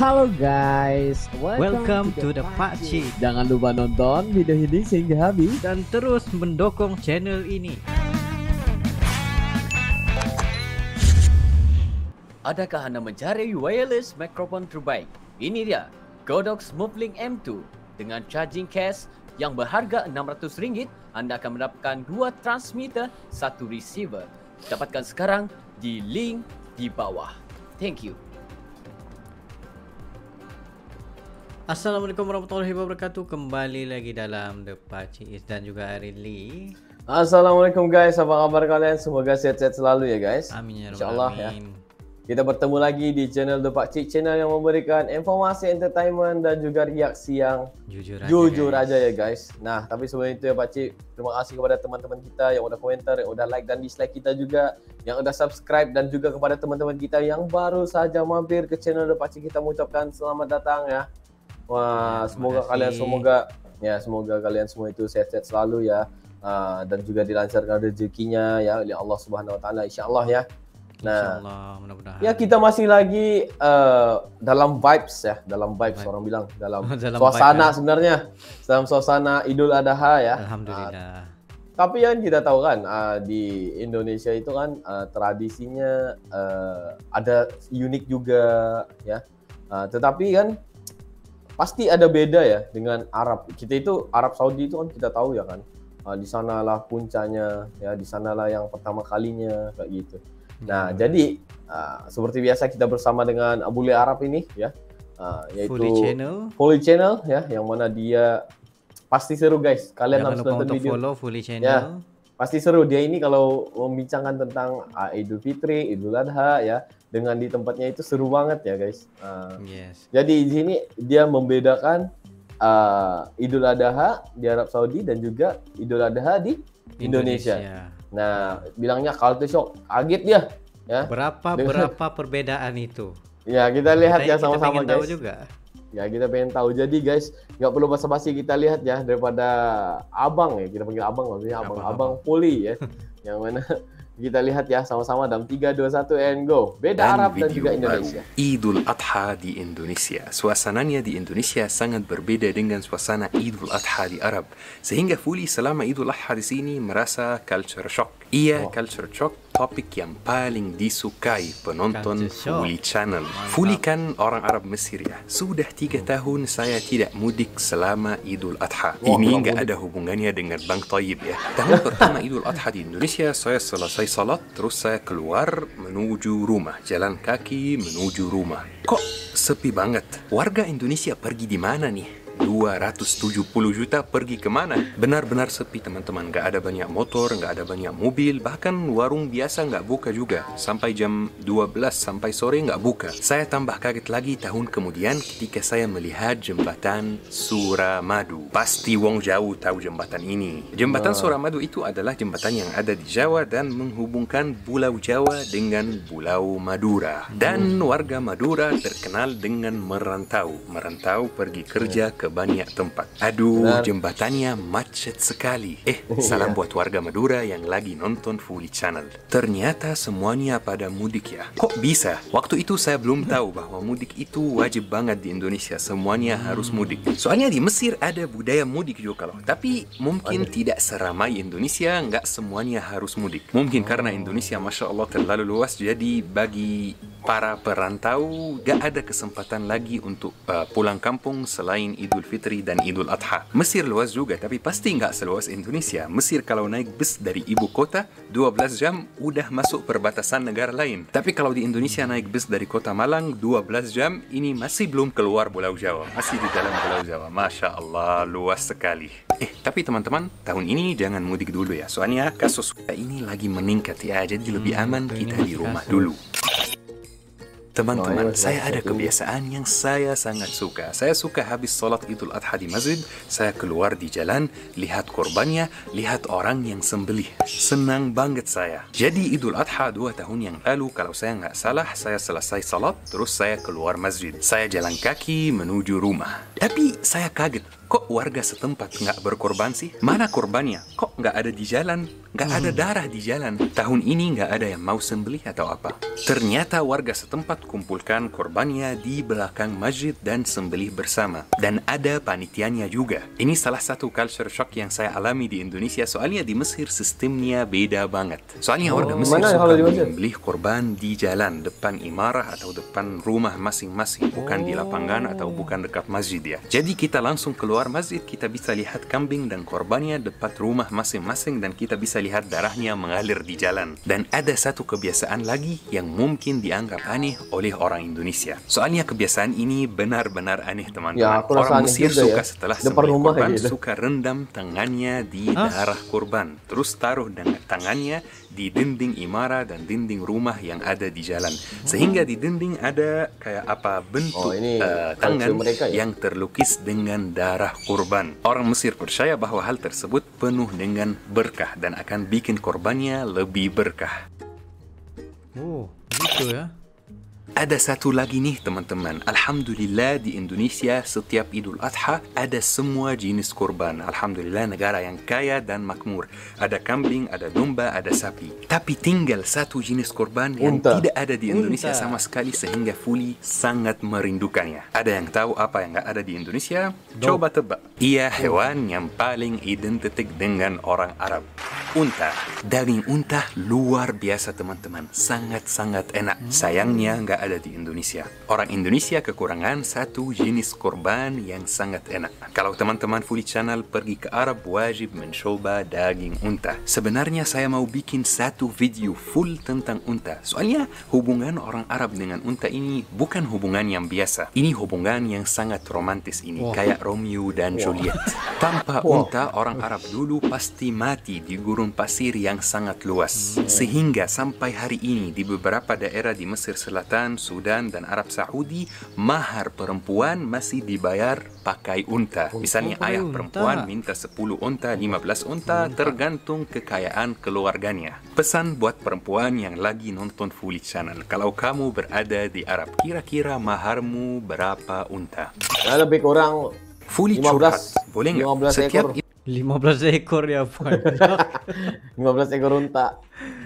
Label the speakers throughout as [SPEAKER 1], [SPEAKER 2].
[SPEAKER 1] Halo guys,
[SPEAKER 2] Welcome to the Pakcik.
[SPEAKER 1] Jangan lupa nonton video ini sehingga habis
[SPEAKER 2] Dan terus mendukung channel ini.
[SPEAKER 3] Adakah Anda mencari wireless microphone terbaik? Ini dia, Godox Movelink M2. Dengan charging case yang berharga RM600, Anda akan mendapatkan 2 transmitter, 1 receiver. Dapatkan sekarang di link di bawah. Thank you.
[SPEAKER 2] Assalamualaikum warahmatullahi wabarakatuh. Kembali lagi dalam The Pakcik dan juga Arin Lee.
[SPEAKER 4] Assalamualaikum guys, apa kabar kalian? Semoga sehat-sehat selalu ya guys.
[SPEAKER 2] Amin ya rabbal
[SPEAKER 4] InsyaAllah ya.
[SPEAKER 2] alamin.
[SPEAKER 4] Kita bertemu lagi di channel The Pakcik, channel yang memberikan informasi, entertainment dan juga reaksi yang jujur aja ya guys. Nah, tapi sebelum itu ya Pakcik, terima kasih kepada teman-teman kita yang udah komentar, yang udah like dan dislike kita juga, yang udah subscribe, dan juga kepada teman-teman kita yang baru saja mampir ke channel The Pakcik, kita mengucapkan selamat datang ya. Wah, semoga kalian semoga kalian semua itu sehat-sehat selalu ya, dan juga dilancarkan rezekinya ya oleh Allah Subhanahu Wa Taala insyaallah ya. Nah,
[SPEAKER 2] mudah-mudahan.
[SPEAKER 4] ya kita masih lagi dalam vibes ya, dalam vibes orang bilang, dalam suasana
[SPEAKER 2] vibe,
[SPEAKER 4] sebenarnya, dalam suasana Idul Adha ya.
[SPEAKER 2] Alhamdulillah.
[SPEAKER 4] Tapi yang kita tahu kan di Indonesia itu kan tradisinya ada unik juga ya. Tetapi kan pasti ada beda ya dengan Arab. Kita itu Arab Saudi itu kan kita tahu ya kan. Di sanalah puncanya ya, di sanalah yang pertama kalinya kayak gitu. Nah, jadi seperti biasa kita bersama dengan Bule Arab ini ya, yaitu Fully Channel ya, yang mana dia pasti seru guys. Kalian harus nonton video.
[SPEAKER 2] Follow Fully Channel.
[SPEAKER 4] Ya, pasti seru dia ini kalau membincangkan tentang Idul Fitri, Idul Adha ya, dengan di tempatnya itu seru banget ya guys.
[SPEAKER 2] Yes.
[SPEAKER 4] Jadi di sini dia membedakan Idul Adha di Arab Saudi dan juga Idul Adha di Indonesia. Nah, bilangnya culture shock, kaget dia ya.
[SPEAKER 2] Berapa perbedaan itu?
[SPEAKER 4] Ya, kita lihat ya sama-sama guys.
[SPEAKER 2] Tahu juga.
[SPEAKER 4] Ya, kita pengen tahu. Jadi guys, nggak perlu basa-basi, kita lihat ya daripada Abang ya, kita panggil Abang maksudnya Abang Fully ya. Yang mana kita lihat ya sama-sama dalam 3, 2, 1 and go. Beda dan Arab dan juga Indonesia.
[SPEAKER 5] Idul Adha di Indonesia. Suasananya di Indonesia sangat berbeda dengan suasana Idul Adha di Arab. Sehingga Fully selama Idul Adha di sini merasa culture shock. Culture shock topik yang paling disukai penonton Fully Channel. Fully kan orang Arab Mesir ya. Sudah 3 tahun saya tidak mudik selama Idul Adha. Ini nggak ada hubungannya dengan Bang Tayyib ya. Tahun pertama Idul Adha di Indonesia, saya selesai salat, terus saya keluar menuju rumah. Jalan kaki menuju rumah. Kok sepi banget? Warga Indonesia pergi di mana nih? 270 juta pergi kemana? Benar-benar sepi teman-teman. Nggak ada banyak motor, nggak ada banyak mobil, bahkan warung biasa nggak buka juga. Sampai jam 12 sampai sore nggak buka. Saya tambah kaget lagi tahun kemudian ketika saya melihat jembatan Suramadu. Pasti wong jauh tahu jembatan ini. Jembatan Suramadu itu adalah jembatan yang ada di Jawa dan menghubungkan Pulau Jawa dengan Pulau Madura. Dan warga Madura terkenal dengan merantau. Merantau pergi kerja ke banyak tempat. Aduh, jembatannya macet sekali. Salam buat warga Madura yang lagi nonton Fully Channel. Ternyata semuanya pada mudik ya. Kok bisa? Waktu itu saya belum tahu bahwa mudik itu wajib banget di Indonesia. Semuanya harus mudik. Soalnya di Mesir ada budaya mudik juga loh. Tapi mungkin tidak seramai Indonesia, nggak semuanya harus mudik. Mungkin karena Indonesia Masya Allah terlalu luas, jadi bagi para perantau gak ada kesempatan lagi untuk pulang kampung selain Idul Fitri dan Idul Adha. Mesir luas juga, tapi pasti nggak seluas Indonesia. Mesir kalau naik bus dari ibu kota 12 jam udah masuk perbatasan negara lain. Tapi kalau di Indonesia naik bus dari kota Malang 12 jam, ini masih belum keluar Pulau Jawa, masih di dalam Pulau Jawa. Masya Allah, luas sekali. Tapi teman-teman, tahun ini jangan mudik dulu ya, soalnya kasus ini lagi meningkat ya, jadi lebih aman kita di rumah dulu. Teman-teman, saya ada kebiasaan yang saya sangat suka. Saya suka habis sholat Idul Adha di masjid, saya keluar di jalan, lihat korbannya, lihat orang yang sembelih. Senang banget saya. Jadi Idul Adha 2 tahun yang lalu, kalau saya nggak salah, saya selesai sholat, terus saya keluar masjid. Saya jalan kaki menuju rumah. Tapi saya kaget. kok warga setempat nggak berkorban sih? Mana korbannya? Kok nggak ada di jalan? Nggak ada darah di jalan. Tahun ini nggak ada yang mau sembelih atau apa? Ternyata warga setempat kumpulkan korbannya di belakang masjid dan sembelih bersama. Dan ada panitianya juga. Ini salah satu culture shock yang saya alami di Indonesia. Soalnya di Mesir sistemnya beda banget. Soalnya warga Mesir
[SPEAKER 4] Mana
[SPEAKER 5] suka
[SPEAKER 4] kalau di Mesir?
[SPEAKER 5] menyembelih korban di jalan, depan imarah atau depan rumah masing-masing. Bukan di lapangan atau bukan dekat masjid ya. Jadi kita langsung keluar masjid, kita bisa lihat kambing dan korbannya dekat rumah masing-masing dan kita bisa lihat darahnya mengalir di jalan. Dan ada satu kebiasaan lagi yang mungkin dianggap aneh oleh orang Indonesia. Soalnya kebiasaan ini benar-benar aneh teman-teman.
[SPEAKER 4] Ya, aku rasa
[SPEAKER 5] Orang
[SPEAKER 4] aneh
[SPEAKER 5] Mesir
[SPEAKER 4] juga
[SPEAKER 5] suka
[SPEAKER 4] ya.
[SPEAKER 5] setelah
[SPEAKER 4] Depan
[SPEAKER 5] sembelih
[SPEAKER 4] rumah
[SPEAKER 5] korban
[SPEAKER 4] gitu.
[SPEAKER 5] suka rendam tangannya di darah korban. Terus taruh dengan tangannya di dinding imara dan dinding rumah yang ada di jalan. Sehingga di dinding ada kayak apa bentuk
[SPEAKER 4] ini
[SPEAKER 5] tangan
[SPEAKER 4] culture mereka ya?
[SPEAKER 5] yang terlukis dengan darah kurban. Orang Mesir percaya bahwa hal tersebut penuh dengan berkah dan akan bikin korbannya lebih berkah.
[SPEAKER 2] Oh, gitu ya.
[SPEAKER 5] Ada satu lagi nih teman-teman. Alhamdulillah di Indonesia setiap Idul Adha ada semua jenis kurban. Alhamdulillah negara yang kaya dan makmur. Ada kambing, ada domba, ada sapi. Tapi tinggal satu jenis kurban yang
[SPEAKER 4] Unta.
[SPEAKER 5] tidak ada di Indonesia
[SPEAKER 2] Unta.
[SPEAKER 5] sama sekali sehingga Fuli sangat merindukannya. Ada yang tahu apa yang nggak ada di Indonesia? Coba tebak. Ia hewan yang paling identik dengan orang Arab. Unta. Daging unta luar biasa teman-teman. Sangat-sangat enak. Sayangnya nggak ada di Indonesia. Orang Indonesia kekurangan satu jenis korban yang sangat enak. Kalau teman-teman Fuli Channel pergi ke Arab wajib mencoba daging unta. Sebenarnya saya mau bikin satu video full tentang unta. Soalnya hubungan orang Arab dengan unta ini bukan hubungan yang biasa. Ini hubungan yang sangat romantis ini. Kayak Romeo dan Juliet. Tanpa unta, orang Arab dulu pasti mati di gurun pasir yang sangat luas. Sehingga sampai hari ini di beberapa daerah di Mesir Selatan, Sudan, dan Arab Saudi, mahar perempuan masih dibayar pakai unta. Misalnya
[SPEAKER 2] pakai
[SPEAKER 5] ayah
[SPEAKER 2] unta.
[SPEAKER 5] perempuan minta 10 unta, 15 unta, tergantung kekayaan keluarganya. Pesan buat perempuan yang lagi nonton Fuli Channel. Kalau kamu berada di Arab, kira-kira maharmu berapa unta?
[SPEAKER 4] Nah, lebih kurang
[SPEAKER 5] Fuli
[SPEAKER 4] 15
[SPEAKER 5] curhat, boleh nggak?
[SPEAKER 4] 15
[SPEAKER 5] Setiap
[SPEAKER 4] ekor.
[SPEAKER 2] 15 ekor ya banyak.
[SPEAKER 4] 15 ekor unta.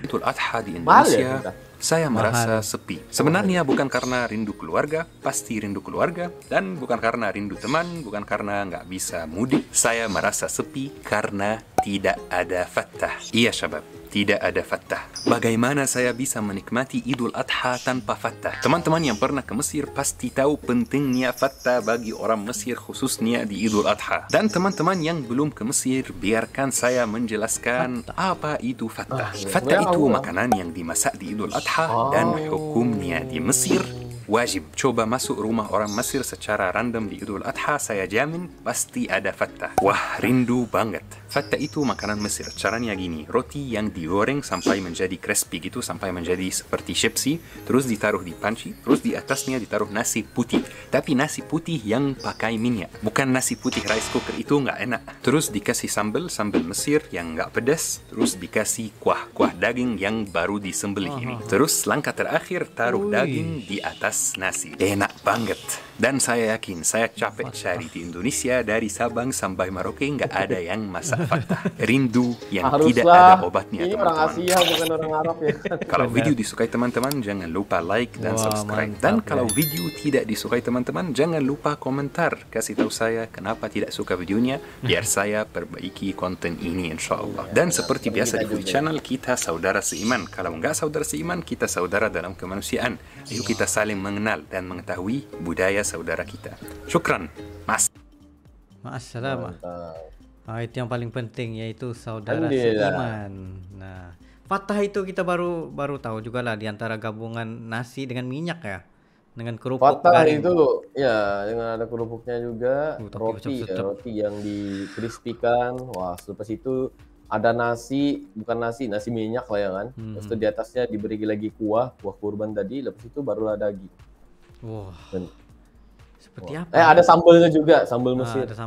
[SPEAKER 5] Idul Adha di
[SPEAKER 4] Mahal ya,
[SPEAKER 5] Indonesia,
[SPEAKER 4] unta?
[SPEAKER 5] saya merasa sepi. Sebenarnya bukan karena rindu keluarga, pasti rindu keluarga, dan bukan karena rindu teman, bukan karena nggak bisa mudik. Saya merasa sepi karena tidak ada fattah. Iya syabab, tidak ada fattah. Bagaimana saya bisa menikmati Idul Adha tanpa fattah? Teman-teman yang pernah ke Mesir pasti tahu pentingnya fattah bagi orang Mesir khususnya di Idul Adha. Dan teman-teman yang belum ke Mesir, biarkan saya menjelaskan apa itu fattah. Fattah itu makanan yang dimasak di Idul Adha dan hukumnya di Mesir wajib. Coba masuk rumah orang Mesir secara random di Idul Adha, saya jamin pasti ada fattah. Wah, rindu banget. Fattah itu makanan Mesir. Caranya gini, roti yang digoreng sampai menjadi crispy gitu, sampai menjadi seperti chipsy, terus ditaruh di panci, terus di atasnya ditaruh nasi putih. Tapi nasi putih yang pakai minyak, bukan nasi putih rice cooker, itu nggak enak. Terus dikasih sambal Mesir yang nggak pedas, terus dikasih kuah daging yang baru disembelih ini. Terus langkah terakhir taruh daging di atas nasi. Enak banget. Dan saya yakin, saya capek cari di Indonesia dari Sabang sampai Merauke nggak ada yang masak fattah. Rindu yang tidak ada obatnya
[SPEAKER 4] Ini orang
[SPEAKER 5] teman-teman.
[SPEAKER 4] Asia bukan orang Arab ya.
[SPEAKER 5] Kalau video disukai teman-teman, jangan lupa like dan
[SPEAKER 2] Wah,
[SPEAKER 5] subscribe.
[SPEAKER 2] mantap
[SPEAKER 5] Dan
[SPEAKER 2] ya.
[SPEAKER 5] kalau video tidak disukai teman-teman, jangan lupa komentar. Kasih tahu saya kenapa tidak suka videonya, biar saya perbaiki konten ini insyaAllah. Dan seperti biasa di Fuli Channel, kita saudara seiman. Kalau nggak saudara seiman, kita saudara dalam kemanusiaan. Ayo kita saling mengenal dan mengetahui budaya saudara kita. Syukran. Mas.
[SPEAKER 2] Ma'assalamah.
[SPEAKER 4] Mantap.
[SPEAKER 2] Itu yang paling penting, yaitu saudara
[SPEAKER 4] Alhamdulillah.
[SPEAKER 2] seiman. Nah, fattah itu kita baru tahu juga lah, di antara gabungan nasi dengan minyak ya, dengan kerupuk
[SPEAKER 4] Fattah
[SPEAKER 2] garing.
[SPEAKER 4] itu ya dengan ada kerupuknya juga,
[SPEAKER 2] Tapi
[SPEAKER 4] roti ya,
[SPEAKER 2] sedap.
[SPEAKER 4] roti yang dikrispikan. Wah, selepas itu ada nasi, bukan nasi minyak lah ya kan. Terus itu di atasnya diberi lagi kuah kurban tadi, lepas itu barulah daging.
[SPEAKER 2] Wah,
[SPEAKER 4] Dan-
[SPEAKER 2] seperti apa?
[SPEAKER 4] ada sambalnya juga, sambal Mesir.
[SPEAKER 2] Ada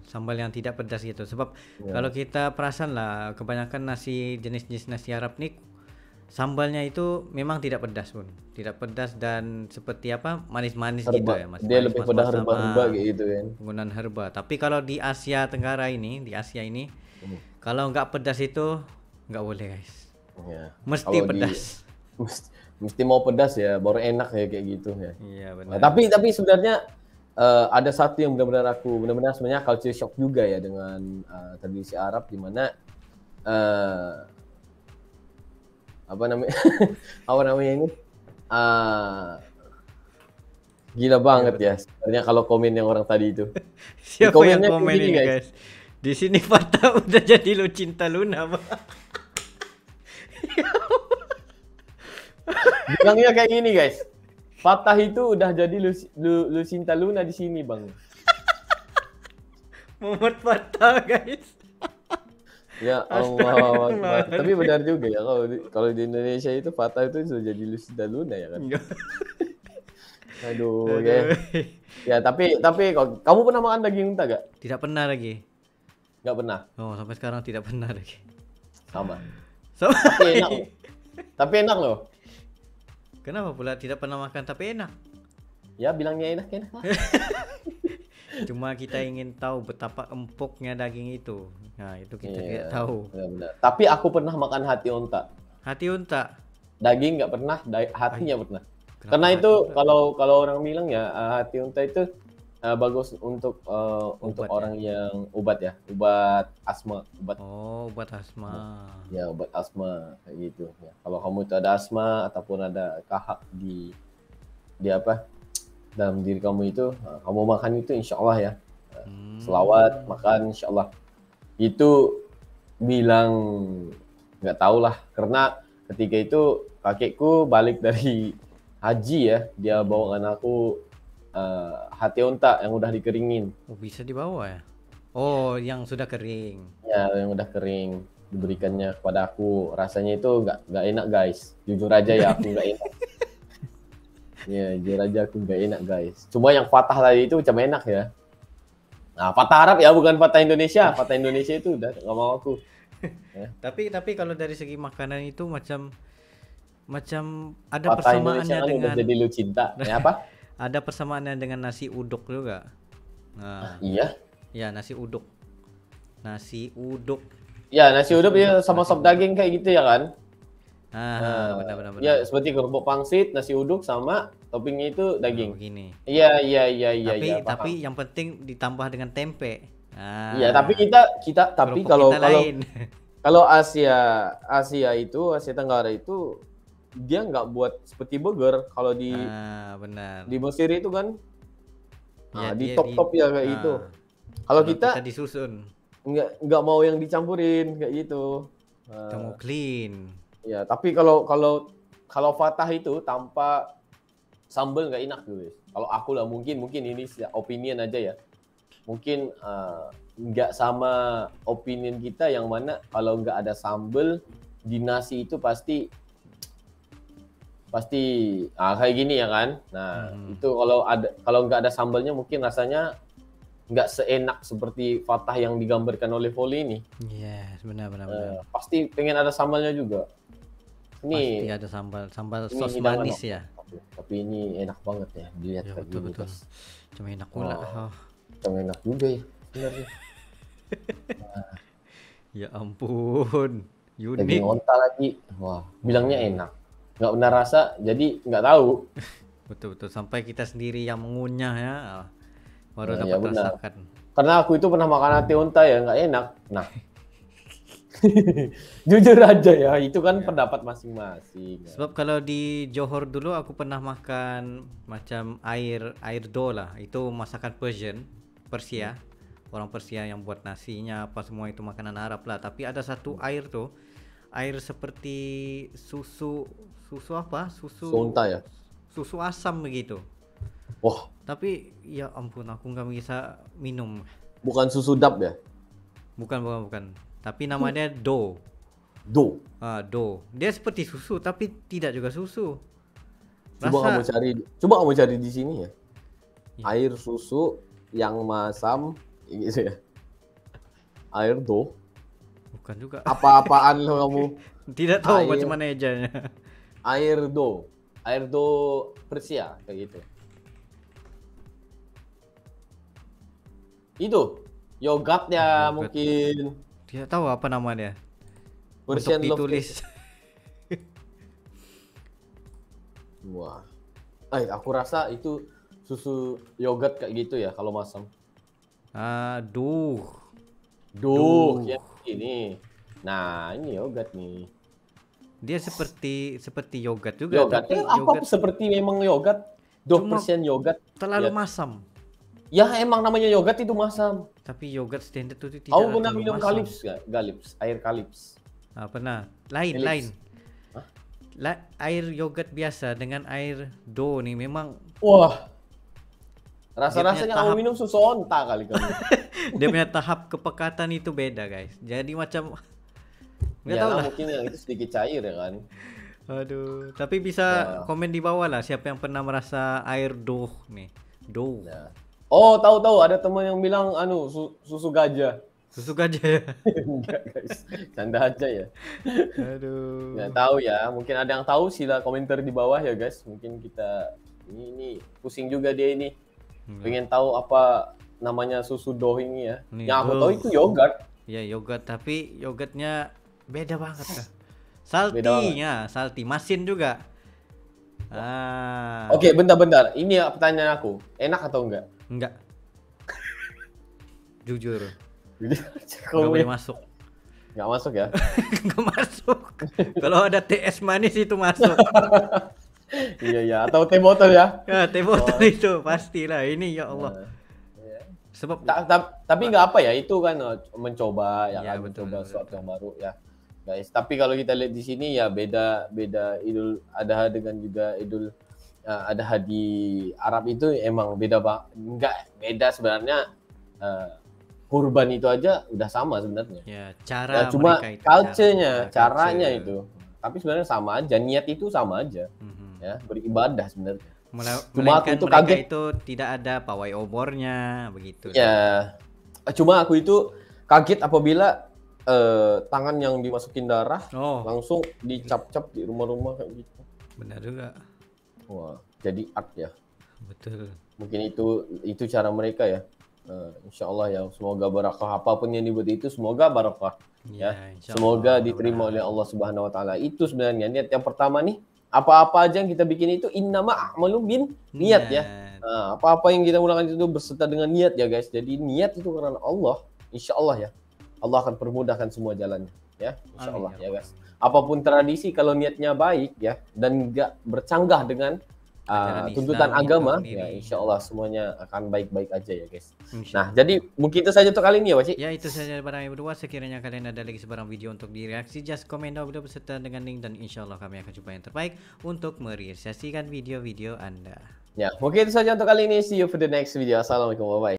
[SPEAKER 2] sambal yang tidak pedas gitu. Sebab
[SPEAKER 4] Ya.
[SPEAKER 2] kalau kita perasan lah, kebanyakan nasi jenis-jenis nasi Arab nih Sambalnya itu memang tidak pedas pun, tidak pedas dan seperti apa manis-manis gitu
[SPEAKER 4] Herba.
[SPEAKER 2] ya, mas.
[SPEAKER 4] Dia lebih pada
[SPEAKER 2] Mas-mas
[SPEAKER 4] herba-herba kayak gitu kan.
[SPEAKER 2] penggunaan herba. Tapi kalau di Asia Tenggara ini, di Asia ini, kalau nggak pedas itu nggak boleh guys.
[SPEAKER 4] Ya.
[SPEAKER 2] Mesti
[SPEAKER 4] Kalau
[SPEAKER 2] pedas.
[SPEAKER 4] mesti mau pedas ya, baru enak ya kayak gitu ya.
[SPEAKER 2] Iya
[SPEAKER 4] Nah,
[SPEAKER 2] benar.
[SPEAKER 4] tapi sebenarnya ada satu yang benar-benar sebenarnya culture shock juga ya dengan tradisi Arab di mana apa namanya apa namanya ini gila banget ya sebenarnya kalau komen yang orang tadi itu.
[SPEAKER 2] Siapa yang
[SPEAKER 4] komennya
[SPEAKER 2] komen
[SPEAKER 4] begini,
[SPEAKER 2] ini guys? Di sini Fata udah jadi lu cinta Luna, Bang.
[SPEAKER 4] Bilangnya kayak gini guys. Fatah itu udah jadi Lucinta Luna di sini bang.
[SPEAKER 2] Muhammad Fata guys.
[SPEAKER 4] Ya Allah. Tapi benar juga ya kalau di Indonesia itu Fatah itu sudah jadi Lucinta Luna ya kan. Aduh ya. Ya tapi kamu pernah makan daging unta gak?
[SPEAKER 2] Tidak pernah lagi.
[SPEAKER 4] Gak pernah.
[SPEAKER 2] Oh, sampai sekarang tidak pernah lagi.
[SPEAKER 4] Sama.
[SPEAKER 2] So,
[SPEAKER 4] Tapi enak. Tapi enak loh.
[SPEAKER 2] kenapa pula tidak pernah makan tapi enak?
[SPEAKER 4] Ya bilangnya enak.
[SPEAKER 2] Cuma kita ingin tahu betapa empuknya daging itu. Nah, itu kita tidak
[SPEAKER 4] Iya,
[SPEAKER 2] tahu.
[SPEAKER 4] benar-benar. Tapi aku pernah makan hati unta.
[SPEAKER 2] Hati unta.
[SPEAKER 4] Daging nggak pernah, hatinya pernah.
[SPEAKER 2] Kenapa
[SPEAKER 4] Karena
[SPEAKER 2] hati
[SPEAKER 4] itu
[SPEAKER 2] unta?
[SPEAKER 4] kalau orang bilang ya hati unta itu bagus untuk
[SPEAKER 2] Obat
[SPEAKER 4] orang yang obat asma,
[SPEAKER 2] Oh, obat asma.
[SPEAKER 4] obat asma kayak gitu ya. Kalau kamu itu ada asma ataupun ada kahak di apa dalam diri kamu itu, kamu makan itu insya Allah ya. Selawat makan insya Allah. Itu bilang nggak tahu lah karena ketika itu kakekku balik dari haji ya, dia bawakan aku hati unta yang udah dikeringin.
[SPEAKER 2] Oh, bisa dibawa ya? Oh, yang sudah kering.
[SPEAKER 4] Ya, yang udah kering diberikannya kepada aku. Rasanya itu nggak enak guys. Jujur aja ya aku nggak enak. Ya, jujur aja aku nggak enak guys. Cuma yang Fatah tadi itu macam enak ya. Nah, Fatah Arab ya, bukan Fatah Indonesia. Fatah Indonesia itu udah nggak mau aku.
[SPEAKER 2] Tapi kalau dari segi makanan itu macam ada
[SPEAKER 4] Fatah
[SPEAKER 2] persamaannya
[SPEAKER 4] Indonesia kan udah
[SPEAKER 2] dengan
[SPEAKER 4] jadi lu cinta. Ya apa?
[SPEAKER 2] ada persamaannya dengan nasi uduk juga. Nah,
[SPEAKER 4] Iya.
[SPEAKER 2] ya nasi uduk. Nasi uduk.
[SPEAKER 4] Ya, nasi uduk ya sama sop daging kayak gitu ya kan?
[SPEAKER 2] Benar.
[SPEAKER 4] Ya, seperti kerupuk pangsit, nasi uduk sama toppingnya itu daging.
[SPEAKER 2] Begini.
[SPEAKER 4] Iya.
[SPEAKER 2] Tapi yang penting ditambah dengan tempe. Nah,
[SPEAKER 4] Iya, tapi kita tapi
[SPEAKER 2] kerupuk
[SPEAKER 4] kalau
[SPEAKER 2] kita lain.
[SPEAKER 4] kalau Asia Tenggara itu dia nggak buat seperti burger. Kalau di
[SPEAKER 2] Benar.
[SPEAKER 4] di Mesir itu kan
[SPEAKER 2] Ya,
[SPEAKER 4] di
[SPEAKER 2] dia
[SPEAKER 4] top ya kayak gitu. Kalau kita
[SPEAKER 2] disusun,
[SPEAKER 4] nggak mau yang dicampurin kayak gitu.
[SPEAKER 2] kita mau clean.
[SPEAKER 4] Ya, tapi kalau Fatah itu tanpa sambal nggak enak guys. Kalau aku lah mungkin ini opinion aja ya. Mungkin nggak sama opinion kita yang mana kalau nggak ada sambal di nasi itu pasti kayak gini ya kan. Nah, itu kalau nggak ada sambalnya mungkin rasanya nggak seenak seperti Fatah yang digambarkan oleh Foley ini.
[SPEAKER 2] Yes, benar.
[SPEAKER 4] Pasti pengen ada sambalnya juga.
[SPEAKER 2] Pasti
[SPEAKER 4] Ini
[SPEAKER 2] ada sambal
[SPEAKER 4] ini
[SPEAKER 2] sos
[SPEAKER 4] hidangan
[SPEAKER 2] manis
[SPEAKER 4] apa?
[SPEAKER 2] ya.
[SPEAKER 4] Tapi ini enak banget ya dilihat
[SPEAKER 2] Ya
[SPEAKER 4] kayak
[SPEAKER 2] betul.
[SPEAKER 4] gini, guys.
[SPEAKER 2] Cuma enak pula.
[SPEAKER 4] Oh. Cuma enak juga ya. Sebenarnya.
[SPEAKER 2] Ya ampun,
[SPEAKER 4] Daging
[SPEAKER 2] unik.
[SPEAKER 4] onta lagi. Wah, bilangnya enak. Nggak pernah rasa, jadi nggak tahu.
[SPEAKER 2] Betul. Sampai kita sendiri yang mengunyah ya, baru
[SPEAKER 4] Nah,
[SPEAKER 2] dapat
[SPEAKER 4] ya benar.
[SPEAKER 2] rasakan.
[SPEAKER 4] Karena aku itu pernah makan hati unta ya, nggak enak. Nah, jujur aja ya, itu kan pendapat masing-masing.
[SPEAKER 2] Sebab kalau di Johor dulu aku pernah makan macam air do lah. Itu masakan Persia. Orang Persia yang buat nasinya apa semua itu makanan Arab lah. Tapi ada satu air tuh, air seperti susu apa? Susu
[SPEAKER 4] Unta ya.
[SPEAKER 2] Susu asam begitu.
[SPEAKER 4] Wah,
[SPEAKER 2] Tapi ya ampun aku nggak bisa minum.
[SPEAKER 4] bukan susu dap ya?
[SPEAKER 2] Bukan. Tapi namanya do.
[SPEAKER 4] Do.
[SPEAKER 2] Do. Dia seperti susu tapi tidak juga susu.
[SPEAKER 4] Coba kamu cari di sini ya.
[SPEAKER 2] Ya.
[SPEAKER 4] Air susu yang masam gitu ya. Air do.
[SPEAKER 2] Bukan juga.
[SPEAKER 4] Apa-apaan lo kamu?
[SPEAKER 2] Tidak tahu
[SPEAKER 4] Air.
[SPEAKER 2] macam mana ejanya.
[SPEAKER 4] Air do Persia kayak gitu. Itu yogurtnya
[SPEAKER 2] Yogurt.
[SPEAKER 4] mungkin
[SPEAKER 2] Tidak tahu apa nama dia.
[SPEAKER 4] Persian
[SPEAKER 2] Untuk
[SPEAKER 4] love
[SPEAKER 2] ditulis.
[SPEAKER 4] Wah. Aku rasa itu susu yogurt kayak gitu ya kalau masam.
[SPEAKER 2] Aduh.
[SPEAKER 4] Duh, ya ini. Nah, ini yogurt nih.
[SPEAKER 2] Dia seperti yogurt juga,
[SPEAKER 4] Yogurt.
[SPEAKER 2] tapi
[SPEAKER 4] Apa
[SPEAKER 2] yogurt
[SPEAKER 4] seperti memang yogurt? 2% yogurt.
[SPEAKER 2] terlalu
[SPEAKER 4] Ya.
[SPEAKER 2] masam.
[SPEAKER 4] Ya emang namanya yogurt itu masam.
[SPEAKER 2] Tapi yogurt standar itu tidak
[SPEAKER 4] Kau pernah
[SPEAKER 2] terlalu
[SPEAKER 4] minum
[SPEAKER 2] masam.
[SPEAKER 4] Kalips nggak? Kalips, air Kalips.
[SPEAKER 2] Pernah. Lain.
[SPEAKER 4] Philips. Hah?
[SPEAKER 2] Air yogurt biasa dengan air do nih memang
[SPEAKER 4] Wah.
[SPEAKER 2] Dia
[SPEAKER 4] Rasa-rasanya
[SPEAKER 2] punya
[SPEAKER 4] kamu
[SPEAKER 2] tahap.
[SPEAKER 4] minum susu onta kali kamu.
[SPEAKER 2] dia punya tahap kepekatan itu beda, guys. Jadi macam nggak
[SPEAKER 4] Ya
[SPEAKER 2] tahu
[SPEAKER 4] lah,
[SPEAKER 2] lah.
[SPEAKER 4] mungkin yang itu sedikit cair ya kan.
[SPEAKER 2] Aduh, tapi bisa
[SPEAKER 4] Ya.
[SPEAKER 2] komen di bawah lah siapa yang pernah merasa air do nih. Do.
[SPEAKER 4] Ya. Oh, tahu ada teman yang bilang susu gajah.
[SPEAKER 2] Susu gajah ya.
[SPEAKER 4] Enggak, guys. Canda aja ya.
[SPEAKER 2] Aduh.
[SPEAKER 4] Nggak tahu ya. Mungkin ada yang tahu sila komentar di bawah ya, guys. Mungkin kita ini pusing juga dia ini. Pengen tahu apa namanya susu doh ini ya.
[SPEAKER 2] Nih,
[SPEAKER 4] Yang aku tahu itu yogurt.
[SPEAKER 2] Ya yogurt, tapi yogurtnya beda banget kan.
[SPEAKER 4] Beda
[SPEAKER 2] Salty-nya, salty. Masin juga.
[SPEAKER 4] Oke, bentar. Ini ya pertanyaan aku. Enak atau enggak?
[SPEAKER 2] Enggak. Jujur,
[SPEAKER 4] Kalau
[SPEAKER 2] enggak boleh masuk.
[SPEAKER 4] nggak masuk ya?
[SPEAKER 2] Enggak masuk. Kalau ada TS manis itu masuk.
[SPEAKER 4] Iya. Atau teh botol ya?
[SPEAKER 2] Ya, teh botol itu pastilah. Ini ya Allah. Sebab
[SPEAKER 4] Tapi nggak apa ya, itu kan mencoba ya,
[SPEAKER 2] Ya,
[SPEAKER 4] kan,
[SPEAKER 2] betul,
[SPEAKER 4] mencoba
[SPEAKER 2] betul.
[SPEAKER 4] sesuatu yang baru ya, guys. Tapi kalau kita lihat di sini ya beda Idul Adha dengan juga Idul Adha di Arab itu emang beda nggak beda sebenarnya. Kurban itu aja udah sama sebenarnya.
[SPEAKER 2] ya
[SPEAKER 4] Ya,
[SPEAKER 2] cara
[SPEAKER 4] cuma
[SPEAKER 2] mereka itu,
[SPEAKER 4] culture-nya,
[SPEAKER 2] cara-
[SPEAKER 4] caranya
[SPEAKER 2] culture.
[SPEAKER 4] itu. Tapi sebenarnya sama aja, niat itu sama aja
[SPEAKER 2] Mhm.
[SPEAKER 4] ya, beribadah sebenarnya. Cuma aku
[SPEAKER 2] Melainkan
[SPEAKER 4] itu
[SPEAKER 2] mereka
[SPEAKER 4] kaget.
[SPEAKER 2] itu tidak ada pawai obornya begitu.
[SPEAKER 4] Ya, cuma aku itu kaget apabila tangan yang dimasukin darah
[SPEAKER 2] Oh,
[SPEAKER 4] langsung dicap-cap di rumah-rumah kayak gitu.
[SPEAKER 2] benar juga.
[SPEAKER 4] Wah, jadi art ya.
[SPEAKER 2] Betul.
[SPEAKER 4] Mungkin itu cara mereka ya. Insya Allah ya, semoga barakah apapun yang dibuat itu semoga barakah. Ya,
[SPEAKER 2] insya
[SPEAKER 4] semoga
[SPEAKER 2] Allah,
[SPEAKER 4] diterima oleh
[SPEAKER 2] mudah-mudahan.
[SPEAKER 4] Allah Subhanahu Wa Taala. Itu sebenarnya niat yang pertama nih. Apa-apa aja yang kita bikin itu innama a'malu bin niat ya. Nah, apa-apa yang kita mulakan itu berserta dengan niat ya guys. Jadi niat itu karena Allah, insya Allah ya. Allah akan permudahkan semua jalannya ya, insya
[SPEAKER 2] Amin,
[SPEAKER 4] Allah
[SPEAKER 2] ya
[SPEAKER 4] ya guys. Apapun tradisi kalau niatnya baik ya dan nggak bercanggah dengan
[SPEAKER 2] Ajaran
[SPEAKER 4] tuntutan
[SPEAKER 2] Islam itu
[SPEAKER 4] agama
[SPEAKER 2] sendiri.
[SPEAKER 4] ya, insya Allah semuanya akan baik-baik aja ya guys.
[SPEAKER 2] Insya
[SPEAKER 4] Nah, jadi mungkin itu saja untuk kali ini ya, Wajib.
[SPEAKER 2] Ya, itu saja barang yang berdua. Sekiranya kalian ada lagi sebarang video untuk direaksi, just komen down below beserta dengan link, dan insya Allah kami akan coba yang terbaik untuk merealisasikan video-video Anda.
[SPEAKER 4] Ya, mungkin itu saja untuk kali ini. See you for the next video. Assalamualaikum, bye bye.